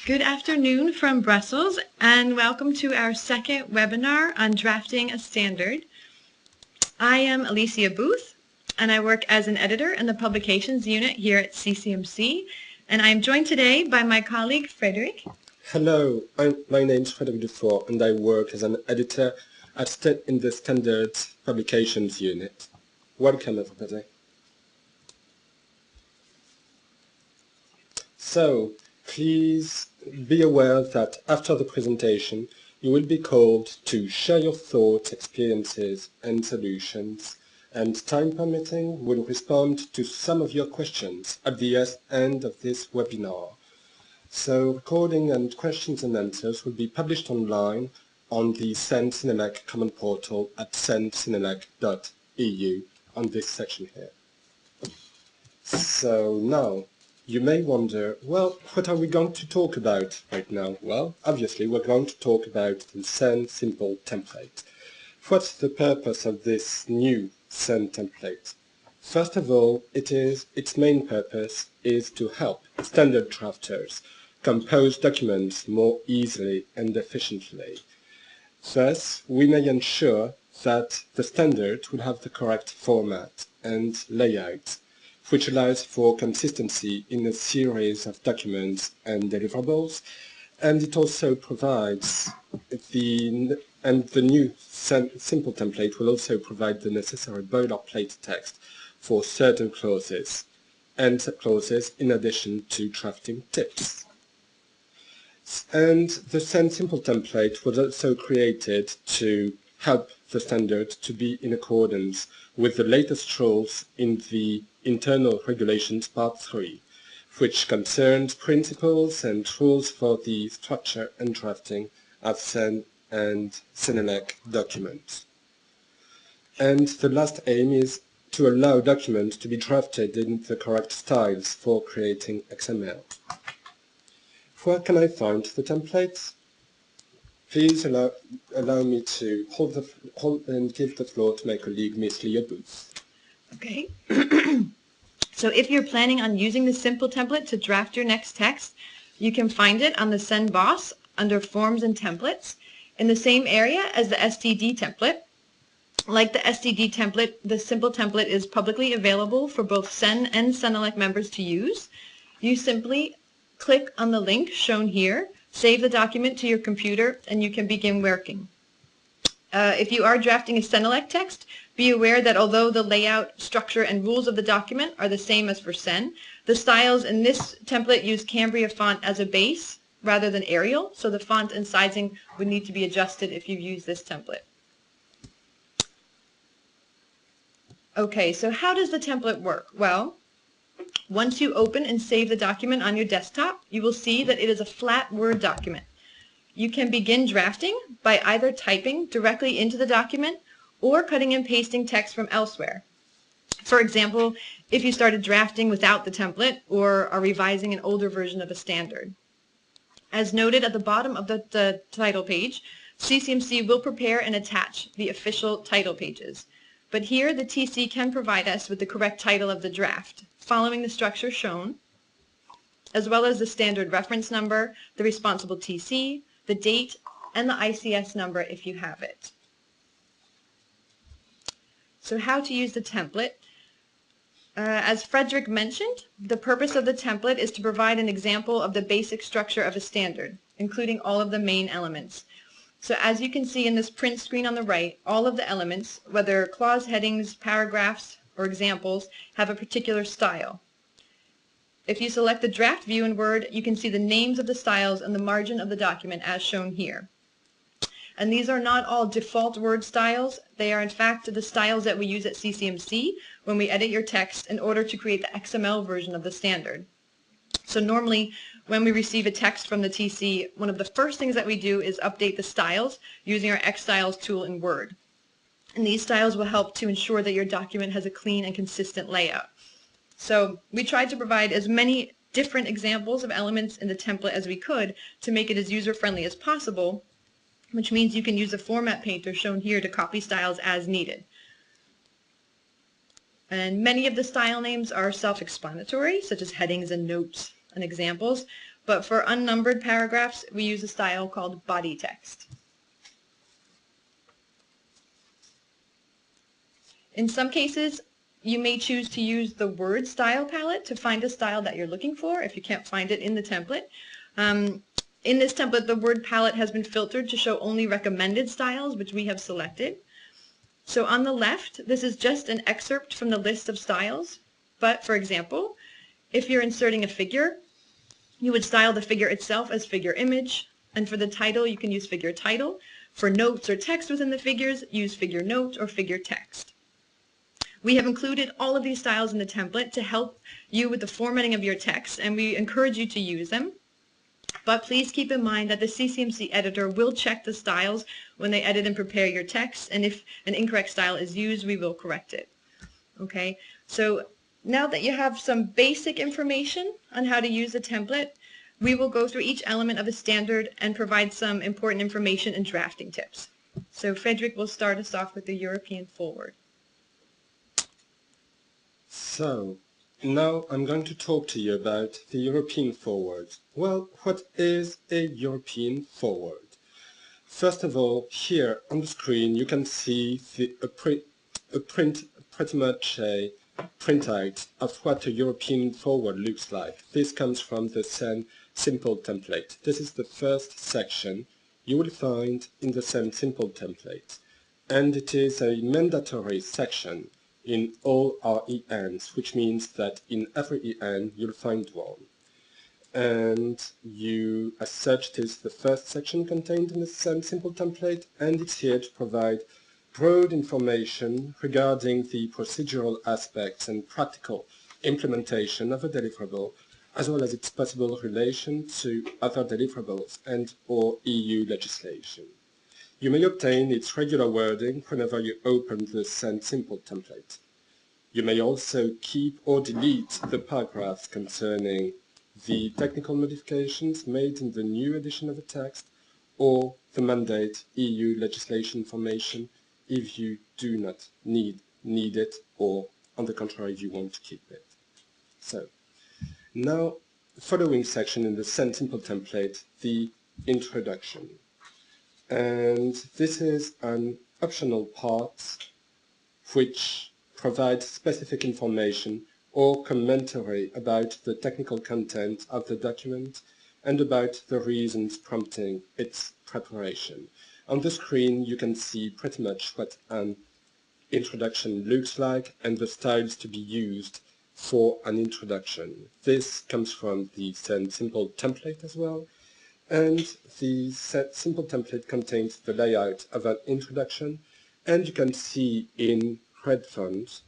Good afternoon from Brussels, and welcome to our second webinar on drafting a standard. I am Alicia Booth, and I work as an editor in the publications unit here at CCMC, and I am joined today by my colleague Frederic. Hello, my name is Frederic Dufour, and I work as an editor in the Standards Publications unit. Welcome, everybody. So, please be aware that after the presentation, you will be called to share your thoughts, experiences, and solutions, and time permitting, we'll respond to some of your questions at the end of this webinar. So, recording and questions and answers will be published online on the CENELEC common portal at cenelec.eu on this section here. So now, you may wonder, well, what are we going to talk about right now? Well, obviously we're going to talk about the CEN simple template. What's the purpose of this new CEN template? First of all, its main purpose is to help standard drafters compose documents more easily and efficiently. Thus, we may ensure that the standard will have the correct format and layout, which allows for consistency in a series of documents and deliverables, and it also provides the new simple template will also provide the necessary boilerplate text for certain clauses, and clauses in addition to drafting tips. And the CEN simple template was also created to help the standard to be in accordance with the latest rules in the Internal Regulations Part 3, which concerns principles and rules for the structure and drafting of CEN and CENELEC documents. And the last aim is to allow documents to be drafted in the correct styles for creating XML. Where can I find the templates? Please allow me to hold and give the floor to my colleague, Miss Leah Booth. Okay. So if you're planning on using the simple template to draft your next text, you can find it on the CEN boss under Forms and Templates in the same area as the STD template. Like the STD template, the simple template is publicly available for both CEN and CENELEC members to use. You simply click on the link shown here, save the document to your computer, and you can begin working. If you are drafting a CENELEC text, be aware that although the layout, structure, and rules of the document are the same as for CEN, the styles in this template use Cambria font as a base rather than Arial, so the font and sizing would need to be adjusted if you use this template. Okay, so how does the template work? Well, once you open and save the document on your desktop, you will see that it is a flat Word document. You can begin drafting by either typing directly into the document or cutting and pasting text from elsewhere. For example, if you started drafting without the template or are revising an older version of a standard. As noted at the bottom of the title page, CCMC will prepare and attach the official title pages. But here the TC can provide us with the correct title of the draft, following the structure shown, as well as the standard reference number, the responsible TC, the date, and the ICS number if you have it. So how to use the template? As Frederic mentioned, the purpose of the template is to provide an example of the basic structure of a standard, including all of the main elements. So as you can see in this print screen on the right, all of the elements, whether clause headings, paragraphs, or examples, have a particular style. If you select the draft view in Word, you can see the names of the styles in the margin of the document as shown here. And these are not all default Word styles. They are in fact the styles that we use at CCMC when we edit your text in order to create the XML version of the standard. So normally when we receive a text from the TC, one of the first things that we do is update the styles using our XStyles tool in Word. And these styles will help to ensure that your document has a clean and consistent layout. So we tried to provide as many different examples of elements in the template as we could to make it as user-friendly as possible, which means you can use the format painter shown here to copy styles as needed. And many of the style names are self-explanatory, such as headings and notes and examples, but for unnumbered paragraphs, we use a style called body text. In some cases, you may choose to use the word style palette to find a style that you're looking for if you can't find it in the template. In this template, the word palette has been filtered to show only recommended styles, which we have selected. So on the left, this is just an excerpt from the list of styles. But for example, if you're inserting a figure, you would style the figure itself as figure image. And for the title, you can use figure title. For notes or text within the figures, use figure note or figure text. We have included all of these styles in the template to help you with the formatting of your text, and we encourage you to use them. But please keep in mind that the CCMC editor will check the styles when they edit and prepare your text, and if an incorrect style is used, we will correct it. Okay, so now that you have some basic information on how to use the template, we will go through each element of a standard and provide some important information and drafting tips. So Frederick will start us off with the European foreword. So, now I'm going to talk to you about the European foreword. Well, what is a European foreword? First of all, here on the screen you can see pretty much a printout of what a European foreword looks like. This comes from the CEN simple template. This is the first section you will find in the CEN simple template, and it is a mandatory section in all our ENs, which means that in every EN you'll find one. And as such, it is the first section contained in the CEN simple template, and it's here to provide broad information regarding the procedural aspects and practical implementation of a deliverable, as well as its possible relation to other deliverables and or EU legislation. You may obtain its regular wording whenever you open the CEN simple template. You may also keep or delete the paragraphs concerning the technical modifications made in the new edition of the text or the mandate EU legislation information if you do not need it, or on the contrary if you want to keep it. So, now the following section in the CEN simple template, the introduction. And this is an optional part which provides specific information or commentary about the technical content of the document and about the reasons prompting its preparation. On the screen you can see pretty much what an introduction looks like and the styles to be used for an introduction. This comes from the CEN simple template as well, and the CEN simple template contains the layout of an introduction, and you can see in red font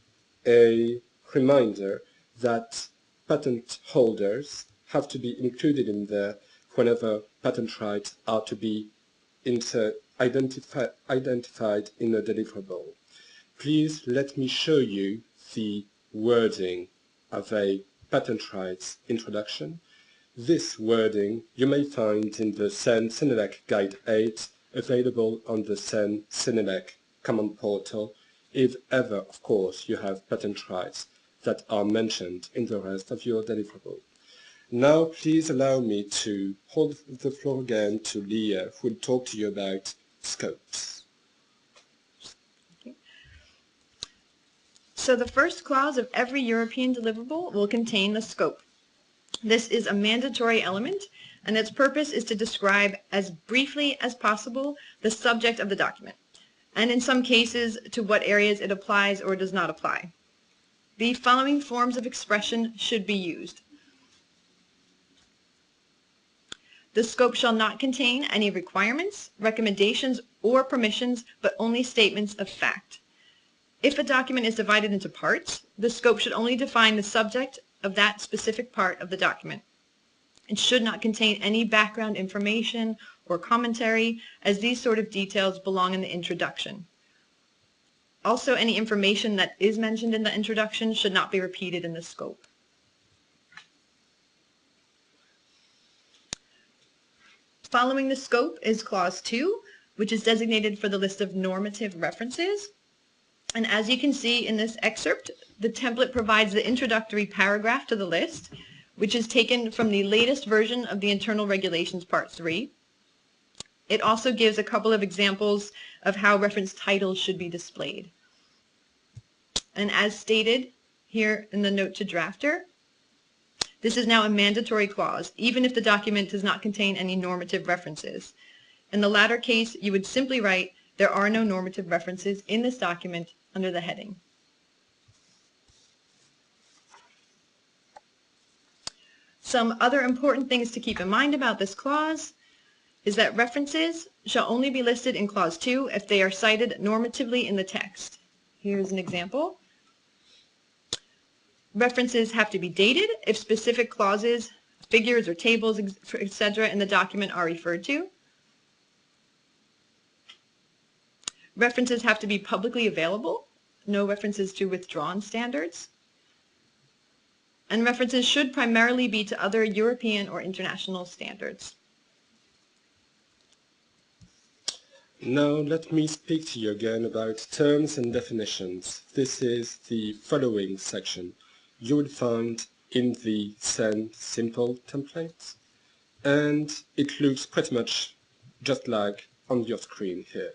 a reminder that patent holders have to be included in there whenever patent rights are to be identified in a deliverable. Please let me show you the wording of a patent rights introduction. This wording you may find in the CENELEC Guide 8, available on the CENELEC Common Portal, if ever, of course, you have patent rights that are mentioned in the rest of your deliverable. Now please allow me to hold the floor again to Leah, who will talk to you about scopes. Okay. So the first clause of every European deliverable will contain the scope. This is a mandatory element, and its purpose is to describe as briefly as possible the subject of the document, and in some cases to what areas it applies or does not apply. The following forms of expression should be used. The scope shall not contain any requirements, recommendations, or permissions, but only statements of fact. If a document is divided into parts, the scope should only define the subject of that specific part of the document. It should not contain any background information or commentary, as these sort of details belong in the introduction. Also, any information that is mentioned in the introduction should not be repeated in the scope. Following the scope is Clause 2, which is designated for the list of normative references. And as you can see in this excerpt, the template provides the introductory paragraph to the list, which is taken from the latest version of the Internal Regulations Part 3. It also gives a couple of examples of how reference titles should be displayed. And as stated here in the note to drafter, this is now a mandatory clause, even if the document does not contain any normative references. In the latter case, you would simply write, "There are no normative references in this document," under the heading. Some other important things to keep in mind about this clause is that references shall only be listed in Clause 2 if they are cited normatively in the text. Here's an example. References have to be dated if specific clauses, figures, or tables, etc. in the document are referred to. References have to be publicly available, no references to withdrawn standards. And references should primarily be to other European or international standards. Now let me speak to you again about terms and definitions. This is the following section you will find in the CEN simple template, and it looks pretty much just like on your screen here.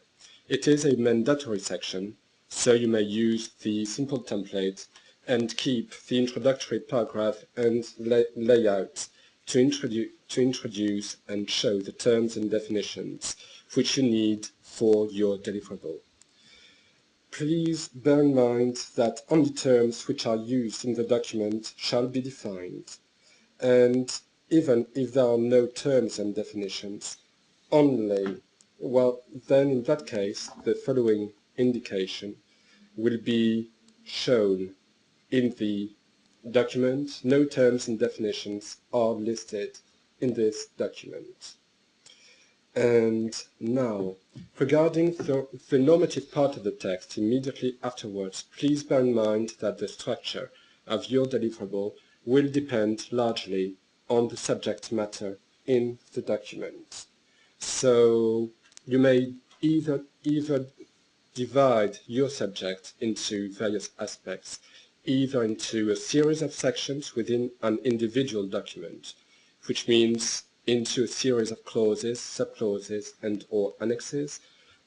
It is a mandatory section, so you may use the simple template and keep the introductory paragraph and layout to introduce and show the terms and definitions which you need for your deliverable. Please bear in mind that only terms which are used in the document shall be defined, and even if there are no terms and definitions, then in that case the following indication will be shown in the document. No terms and definitions are listed in this document. And now, regarding the normative part of the text immediately afterwards, please bear in mind that the structure of your deliverable will depend largely on the subject matter in the document. So you may either divide your subject into various aspects, either into a series of sections within an individual document, which means into a series of clauses, subclauses, and or annexes,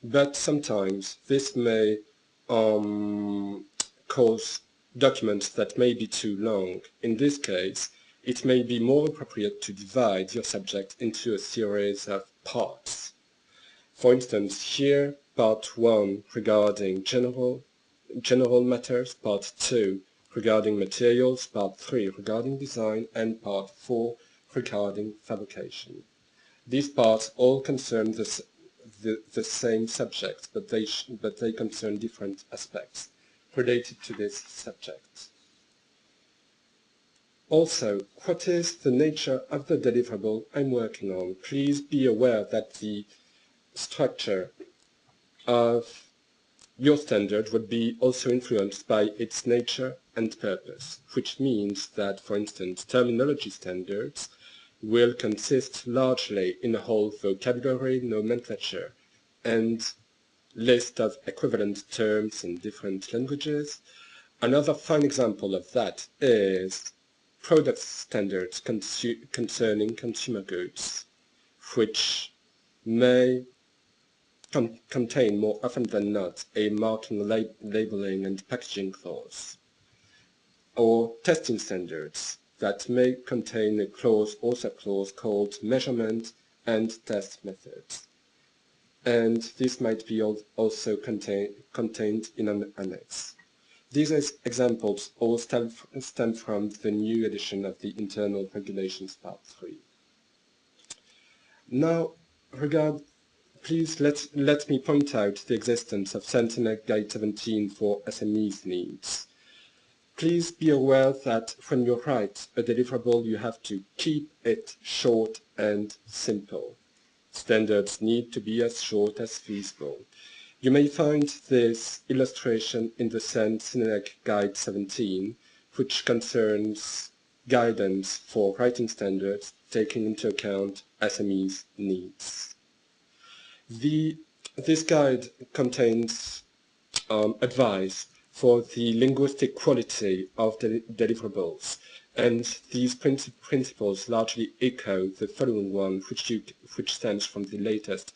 but sometimes this may cause documents that may be too long. In this case, it may be more appropriate to divide your subject into a series of parts. For instance, here, Part 1 regarding general matters, Part 2 regarding materials, Part 3 regarding design, and Part 4 regarding fabrication. These parts all concern the same subject, but they concern different aspects related to this subject. Also, what is the nature of the deliverable I'm working on? Please be aware that the structure of your standard would be also influenced by its nature and purpose, which means that, for instance, terminology standards will consist largely in a whole vocabulary, nomenclature, and list of equivalent terms in different languages. Another fine example of that is product standards concerning consumer goods, which may contain more often than not a marking, labeling, and packaging clause, or testing standards that may contain a clause or subclause called measurement and test methods. And this might be also contained in an annex. These examples all stem from the new edition of the Internal Regulations Part 3. Now, please let me point out the existence of CENELEC Guide 17 for SMEs Needs. Please be aware that when you write a deliverable, you have to keep it short and simple. Standards need to be as short as feasible. You may find this illustration in the CENELEC Guide 17, which concerns guidance for writing standards taking into account SMEs needs. This guide contains advice for the linguistic quality of the deliverables, And these principles largely echo the following one, which stems from the latest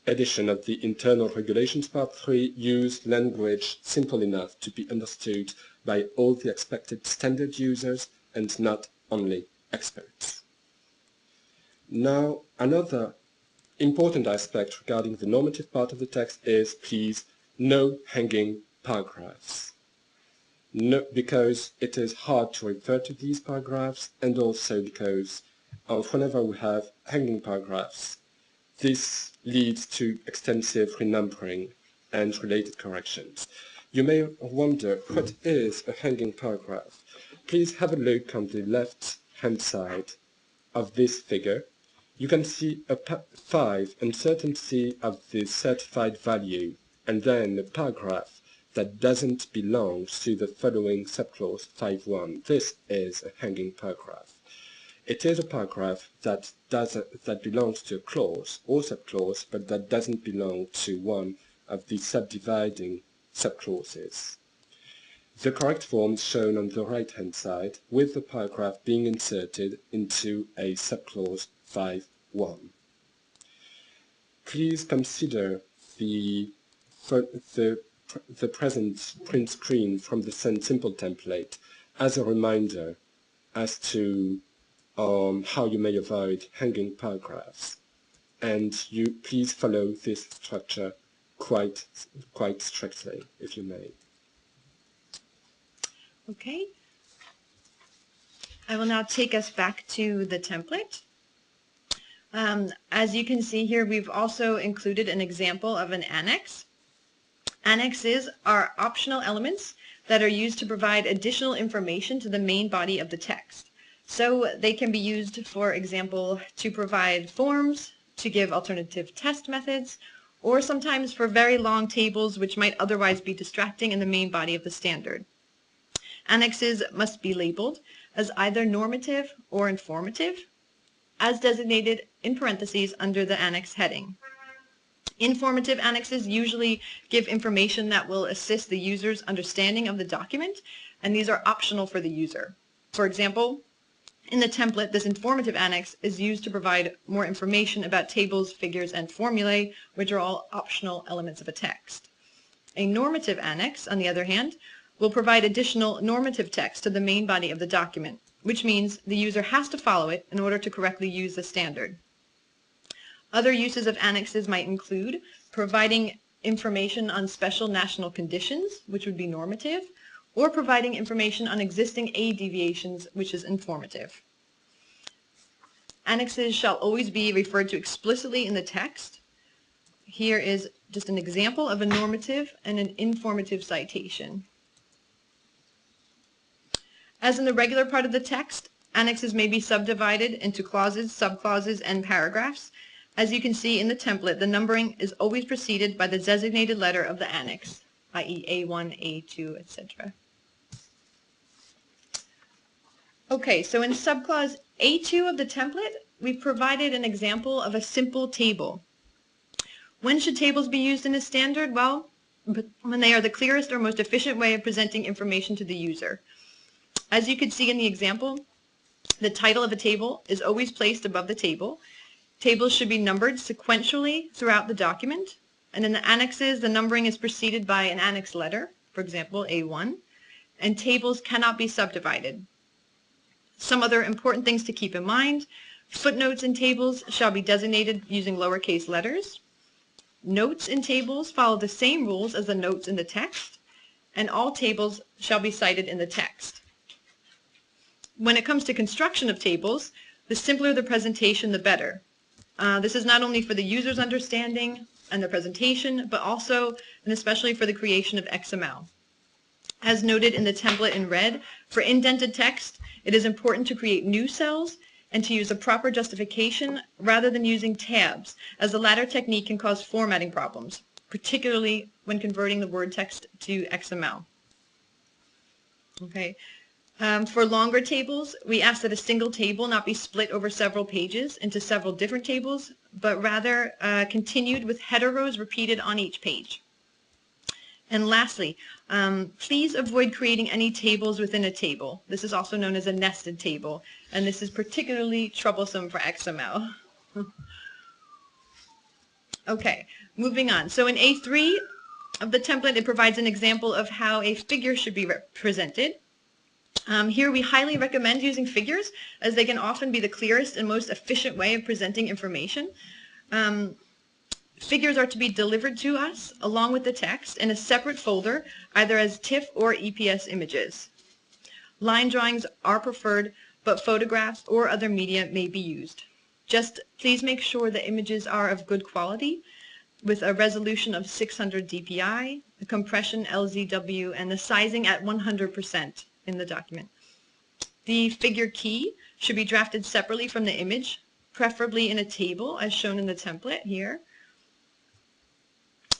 edition of the Internal Regulations Part 3, use language simple enough to be understood by all the expected standard users and not only experts. Now, another important aspect regarding the normative part of the text is, please, no hanging paragraphs. No, because it is hard to refer to these paragraphs, and also because whenever we have hanging paragraphs, this leads to extensive renumbering and related corrections. You may wonder, what is a hanging paragraph? Please have a look on the left-hand side of this figure. You can see a 5 uncertainty of the certified value, and then a paragraph that doesn't belong to the following subclause 5.1. This is a hanging paragraph. It is a paragraph that belongs to a clause or subclause, but that doesn't belong to one of the subdividing subclauses. The correct form is shown on the right-hand side, with the paragraph being inserted into a subclause 5.1. Please consider the present print screen from the Simple template as a reminder as to how you may avoid hanging paragraphs, and you please follow this structure quite strictly, if you may. Okay. I will now take us back to the template. As you can see here, we've also included an example of an annex. Annexes are optional elements that are used to provide additional information to the main body of the text. So they can be used, for example, to provide forms, to give alternative test methods, or sometimes for very long tables which might otherwise be distracting in the main body of the standard. Annexes must be labeled as either normative or informative, as designated in parentheses under the annex heading. Informative annexes usually give information that will assist the user's understanding of the document, and these are optional for the user. For example, in the template, this informative annex is used to provide more information about tables, figures, and formulae, which are all optional elements of a text. A normative annex, on the other hand, will provide additional normative text to the main body of the document, which means the user has to follow it in order to correctly use the standard. Other uses of annexes might include providing information on special national conditions, which would be normative, or providing information on existing aid deviations, which is informative. Annexes shall always be referred to explicitly in the text. Here is just an example of a normative and an informative citation. As in the regular part of the text, annexes may be subdivided into clauses, subclauses, and paragraphs. As you can see in the template, the numbering is always preceded by the designated letter of the annex, i.e. A1, A2, etc. Okay, so in subclause A2 of the template, we've provided an example of a simple table. When should tables be used in a standard? Well, when they are the clearest or most efficient way of presenting information to the user. As you could see in the example, the title of a table is always placed above the table. Tables should be numbered sequentially throughout the document, and in the annexes, the numbering is preceded by an annex letter, for example, A1, and tables cannot be subdivided. Some other important things to keep in mind: footnotes in tables shall be designated using lowercase letters. Notes in tables follow the same rules as the notes in the text, and all tables shall be cited in the text. When it comes to construction of tables, the simpler the presentation, the better. This is not only for the user's understanding and the presentation, but also and especially for the creation of XML. As noted in the template in red, for indented text, it is important to create new cells and to use a proper justification rather than using tabs, as the latter technique can cause formatting problems, particularly when converting the word text to XML. Okay. For longer tables, we ask that a single table not be split over several pages into several different tables, but rather continued with header rows repeated on each page. And lastly, please avoid creating any tables within a table. This is also known as a nested table, and this is particularly troublesome for XML. Okay, moving on. So in A3 of the template, it provides an example of how a figure should be represented. Here we highly recommend using figures, as they can often be the clearest and most efficient way of presenting information. Figures are to be delivered to us along with the text in a separate folder, either as TIFF or EPS images. Line drawings are preferred, but photographs or other media may be used. Just please make sure the images are of good quality, with a resolution of 600 dpi, the compression LZW, and the sizing at 100% in the document. The figure key should be drafted separately from the image, preferably in a table as shown in the template here.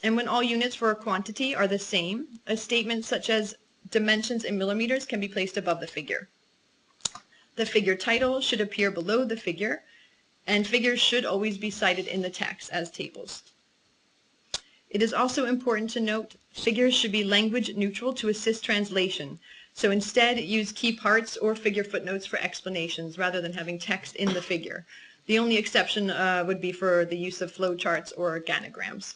And when all units for a quantity are the same, a statement such as dimensions in millimeters can be placed above the figure. The figure title should appear below the figure, and figures should always be cited in the text as tables. It is also important to note figures should be language neutral to assist translation. So instead, use key parts or figure footnotes for explanations rather than having text in the figure. The only exception would be for the use of flowcharts or organograms.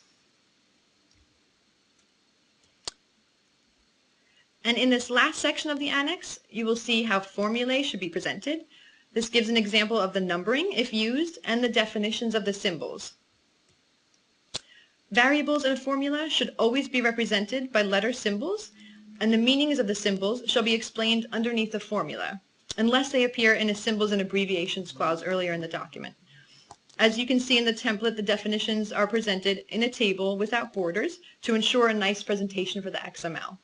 And in this last section of the annex, you will see how formulae should be presented. This gives an example of the numbering, if used, and the definitions of the symbols. Variables in a formula should always be represented by letter symbols, and the meanings of the symbols shall be explained underneath the formula, unless they appear in a symbols and abbreviations clause earlier in the document. As you can see in the template, the definitions are presented in a table without borders to ensure a nice presentation for the XML.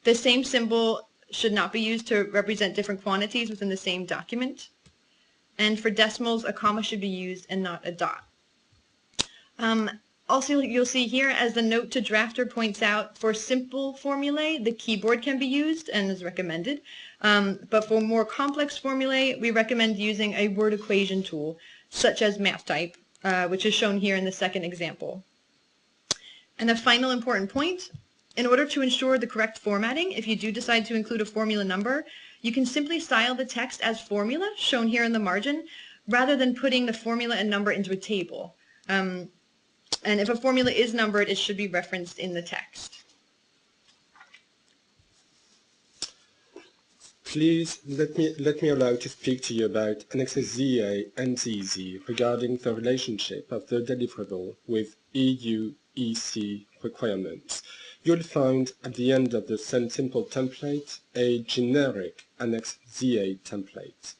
The same symbol should not be used to represent different quantities within the same document. And for decimals, a comma should be used and not a dot. Also, you'll see here, as the note to drafter points out, for simple formulae, the keyboard can be used and is recommended. But for more complex formulae, we recommend using a word equation tool, such as MathType, which is shown here in the second example. And a final important point, in order to ensure the correct formatting, if you do decide to include a formula number, you can simply style the text as formula, shown here in the margin, rather than putting the formula and number into a table. And if a formula is numbered, it should be referenced in the text. Please let me allow to speak to you about Annexes ZA and ZZ regarding the relationship of the deliverable with EU EC requirements. You'll find at the end of the Send Simple template a generic Annex ZA template,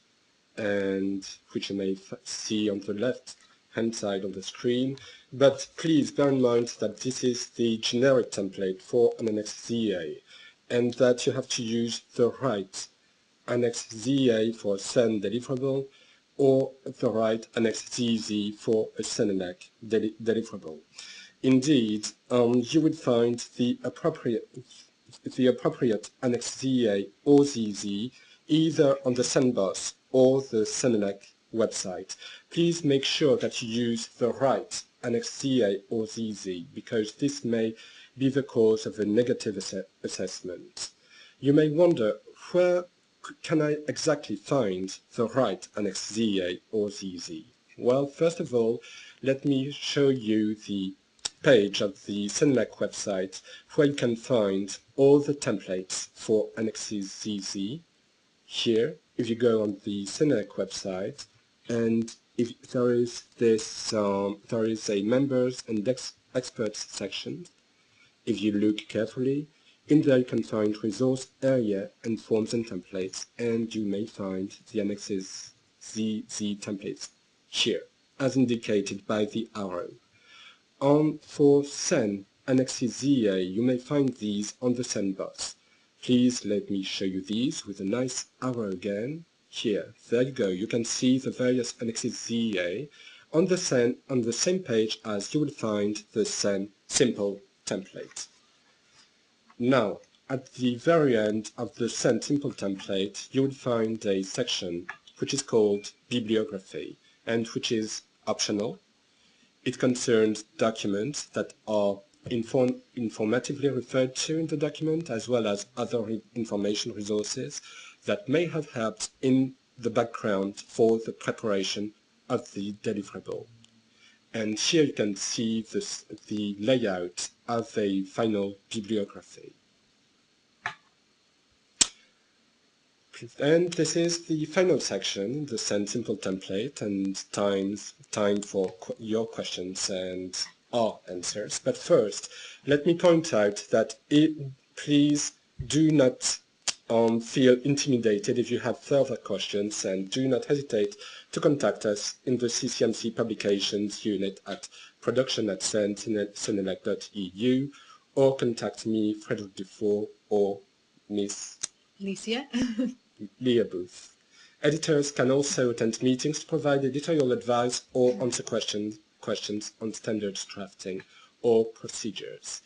and which you may see on the left-hand side of the screen. But please bear in mind that this is the generic template for an Annex ZA, and that you have to use the right Annex ZA for a Send deliverable, or the right Annex ZZ for a CENELEC deliverable. Indeed, you would find the appropriate Annex ZA or ZZ either on the Sendboss or the CENELEC website. Please make sure that you use the right Annex ZA or ZZ, because this may be the cause of a negative assessment. You may wonder, where can I exactly find the right Annex ZA or ZZ? Well, first of all, let me show you the page of the CENELEC website, where you can find all the templates for Annexes ZZ. Here, if you go on the CENELEC website, and if there is this, there is a members and experts section. If you look carefully, in there you can find resource area and forms and templates, and you may find the Annexes ZZ templates here, as indicated by the arrow. For Sen Annexes ZA, you may find these on the Sendboss. Please let me show you these with a nice arrow again. Here, there you go. You can see the various Annexes ZA on the same page as you would find the Sen Simple template. Now, at the very end of the Sen Simple template, you will find a section which is called Bibliography, and which is optional. It concerns documents that are informatively referred to in the document, as well as other information resources that may have helped in the background for the preparation of the deliverable. And here you can see the layout of a final bibliography. And this is the final section, the Send Simple template, and time for your questions and our answers. But first, let me point out that please do not feel intimidated if you have further questions, and do not hesitate to contact us in the CCMC Publications unit at production@CENELEC.eu, or contact me, Frederick Dufour, or Miss Licia. Leah Booth. Editors can also attend meetings to provide editorial advice or answer questions on standards drafting or procedures.